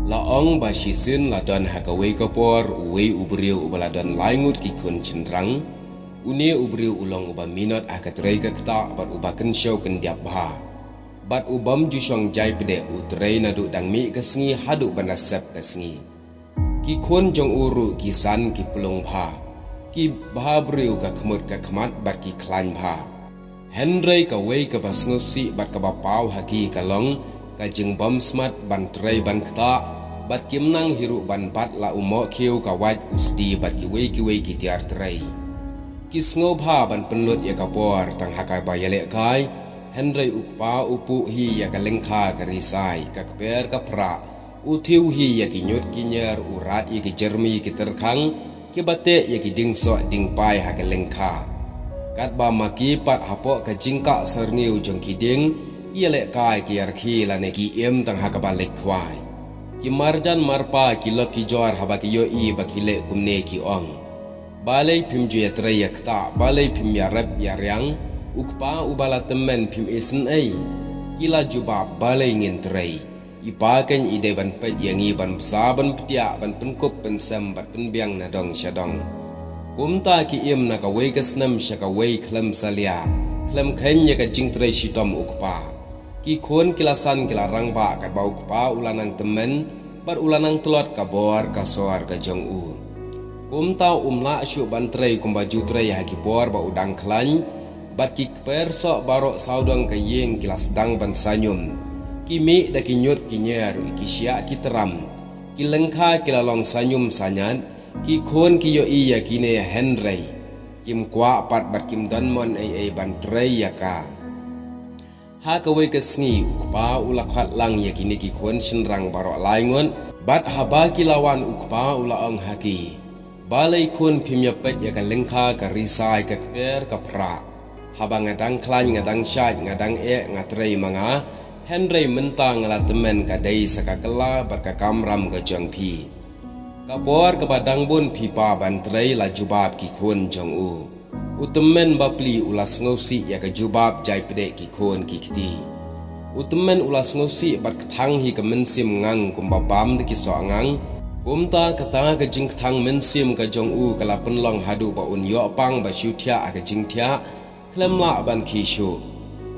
Laong basisin ladon hakawai kapor uwe ubriu ubaladon laingut kikun cendrang uni ubriu ulong uba minot akatrai kakta bat ubaken show kendiap bah bat ubam jusong jai pede utrai nadu dangmi kesengi hadu banasep kesengi kikun jong uru kisan ki pelong bah ki bah briu ka kemut ka kemat bat ki klan bah Henry kawai ka basngusi bat ka bapau haki kalong ka jeng bom smat ban trai ban kta bat kim nang hiru ban pat la umo kiu ka wait usdi bat ki wei ki tiar trai kis ngobha ban penlut ya kapor tang hakai bayale kai Henry ukpa upu hi ya ka lengkha ka risai ka kper ka pra uthiu hi ya ki nyut ki nyer urat ya ki jermi ki terkhang ki bate ya ki dingso dingpai ha ka lengkha kat ba maki pat hapo ka jingka serniu jong ki ding ia le kai ki arki la ne ki em tang ha ka balik kwai ki marjan marpa ki lok ki jor haba ki yo i bakile kumne ki ong balai phim ju yatra yakta balai phim ya rap ya riang ukpa ubala temen phim isen ai kila juba balai ngin trai ipa ken ide ban pet yangi ban sa ban ptia ban penkup ban sam bat pen biang na dong shadong kumta ki im na ka wei kasnam shaka wei klam salia klam khen ya ka jing trai shitom ukpa ki khon kilasan kilarang ba kat bau pa ulanang temen bar ulanang telot ka bor ka soar ka jong u kumta umla syu bantrai kumbaju trai ha ki bor ba udang klan bat ki per so barok saudang ka yeng kilas dang ban sanyum ki mi da ki nyut ki nyer ki sia ki teram ki lengkha kilalong sanyum sanyan ki khon ki yo i ya kine Henry kim kwa pat bat kim don mon ai bantrai ya ka ha kawai kesngi ukpa ulakhat lang yakini ki khon shinrang barok laingon bat haba ki lawan ukpa ulaong haki balai khon phimya pet ya ka lengkha ka risai ka kper ka pra haba ngadang klan ngadang syai ngadang ngatrei manga Henry mentang la temen ka dei saka kela bat ka kamram ka jongpi kapor ka badang bun pipa bantrei la jubab ki khon jong u utemen bapli ulas ngosi ya ka jubab jai pede ki khon ki kiti utemen ulas ngosi bat kthang hi ka mensim ngang kum babam de ki so ngang kumta kata ka jing kthang mensim ka jong u kala penlong hadu ba un yo pang ba shuthia ka jing thia klemla ban ki shu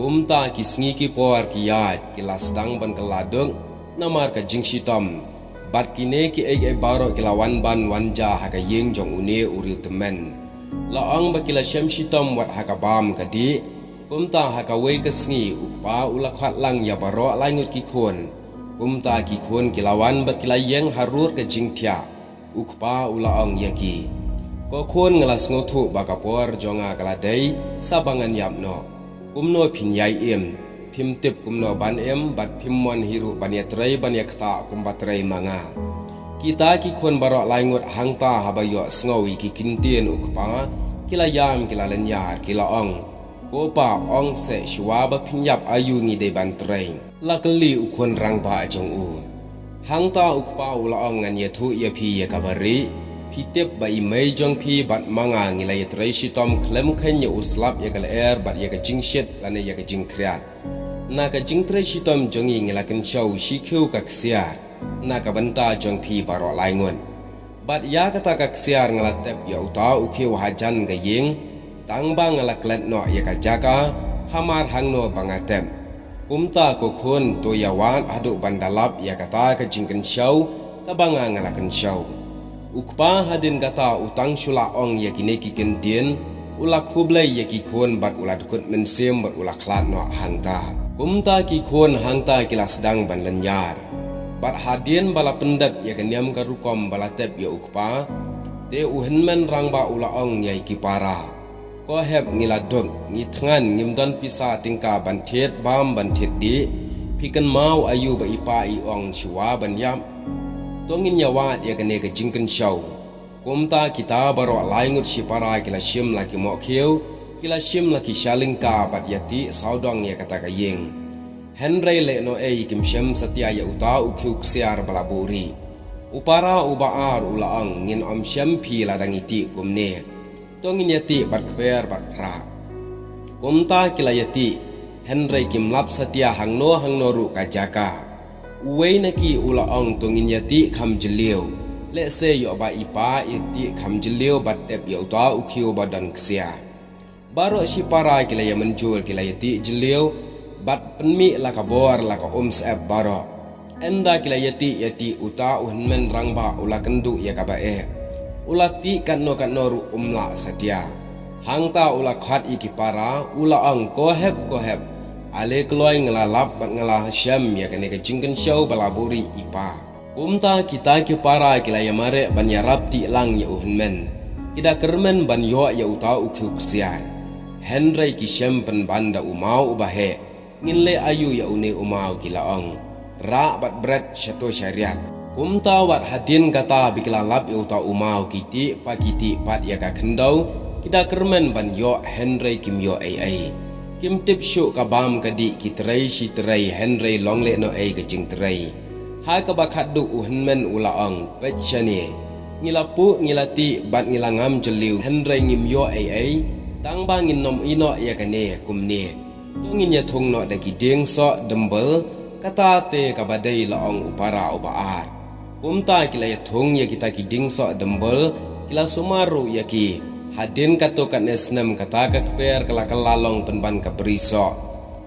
kumta ki sngi ki por ki ya ki lasdang ban kaladung namar ka jing shitom bat kine ki ai baro ki lawan ban wanja ha ka yeng jong une uri temen laang bakila syam shitom wat hakabam kadi kumta hakawai kesngi upa ulakhat lang ya baro langut ki khon kumta ki khon kilawan bakila yeng harur ke jingthia ukpa ulaang yaki ko khon ngalas ngothu bakapor jonga kaladai sabangan yapno kumno phinyai em phim tip kumno ban em bat phimmon hiru banyatrai banyakta kumbatrai manga kita ki khon barok laingut hangta habayo sngowi ki kintien ukpa kila yam kila lenyar kila ong kopa ong se shwa ba phinyap ayu ngi de bantrai lakali ukhon rang ba jong u hangta ukpa ula ong ngan yethu ya phi ya kabari phitep ba i mai jong phi bat manga ngi la yetrai shitom klem khen ya uslap ya kal air bat ya ka jingshet lane ya ka jingkriat na ka jingtrai shitom jongi ngi la kan show shikhu ka ksiar na ka banta jong phi baro laingon bat ya kata ka ksiar ngalatep ya uta ukhi wahajan ga yeng tangbang ngalaklet no ya ka jaga hamar hangno bangatep kumta ko khon to yawan adu bandalap ya kata ka jingken show ka banga ngalaken show ukpa hadin kata utang shula ong ya kine ki kendien ulak hublai ya ki khon bat ulat kut mensem bat ulak klat no hangta kumta ki khon hangta kilas dang ban lenyar bat hadien bala pendat ya kenyam karukom bala tep ya ukpa te uhenmen rangba ulaong ya ikipara ko heb ngiladok ngitngan ngimdon pisa tingka banthet bam banthet di pikan mau ayu ba ipa iong shwa ban yam tongin yawat ya kene ke jingken show kumta kita baro laingut shipara kila shim laki mokheu kila shim laki shalingka bat yati saudong ya kata ka yeng Henry le no kim syam setia ya uta ukhiuk siar balaburi upara ubaar ulaang ngin om syam pi ladang iti kumne tongin yati bat kber bat pra kumta kila yati Henry kim lap setia hangno ru kajaka uwei naki ula ong tungin yati kam jeliu le se yo ba ipa iti kam jeliu batep yo ta ukhiu badan ksia baro si para kila ya menjul kila yati jeliu bat penmi la kabor la ka sep baro enda kila yati uta men rangba ula kendu ya kabae ula ti kanno ru umla sadia hangta ula khat iki para ula ong kohep ale keloi ngelalap bat ngalah syam ya kene ke jingken show balaburi ipa kumta kita ki para kila ya mare ban yarap ti lang ya men kita kermen ban yo ya uta ukhu ksian Henry ki syam pen banda umau ubahe nginle ayu ya une umau kila ong ra bat bread syato syariat kumta wat hadin kata bikila lap ya uta umau kiti pat ya ka kendau kita kermen ban yo Henry kim yo ai kim tip syuk kabam kadi kitrai si terai Henry longle no ai ke jing terai ha ka bakat du men ulaang pechani ngilapu ngilati bat ngilangam jeliu Henry ngim yo ai tang bangin nom ino ya kane kumni tungin ya thung no daki ding so dembel kata te ka badai laong upara ubaar kumta kila ya thung ya kita ki ding so dembel kila sumaru ya ki hadin katokan esnem kata ka kper kala kalalong penban ka beriso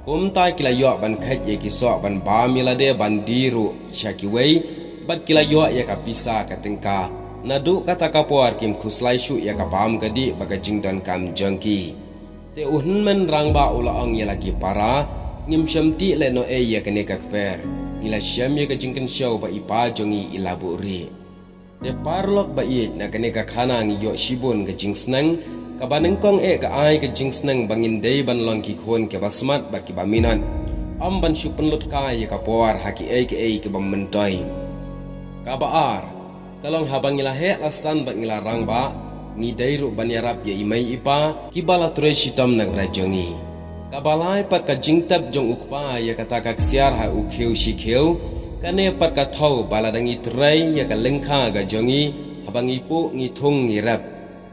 kumta kila yo ban khat ye ki so ban ba milade ban diru syakiwei bat kila yo ya ka pisa ka tengka nadu kata kapor kim khuslai shu ya ka pam kadi baga jingdan kam jangki te men rangba ulaang ya lagi para ngim syamti le no e ya kene ka kper nila syam ya ka jingken show ba ipa jongi ilaburi de parlok ba i na kene ka khana ngi yo shibon ke jing snang ka baneng kong e ka ai ke jing snang bangin dei ban long ki khon ke basmat ba ki ba minan am ban shu penlut ka ye ka por haki e ke bam mentoi ka ba ar kalong habang ila he lasan ba ngila rang ba ngi dei ru ban yarap ye imai ipa ki bala tre shitam nang rajongi ka balai pat ka jing tap jong ukpa ye kata ka ksiar ha ukhiu shikheu kane pat ka thau baladangi trai ya ka lengkha ga jongi habangi pu ngi thung ngi rap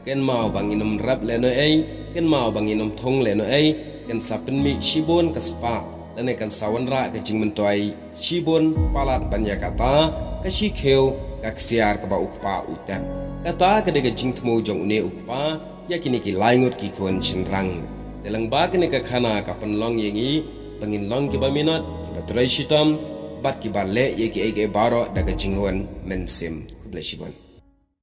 ken mau banginom rap le no ai ken mau banginom thung le no ai ken sapen mi shibon ka spa lane kan sawanra ka jing mentoi shibon palat banya kata ka shikheu ka ksiar ka ba ukpa utak kata ka de ka jing thmu jong ne ukpa ya kini ki laingut ki khon chinrang telang ba kene ka khana ka penlong yengi bangin long ki ba minot ki ba trai shitam bat ki balle ye ki ege baro daga jingwan mensim bless you.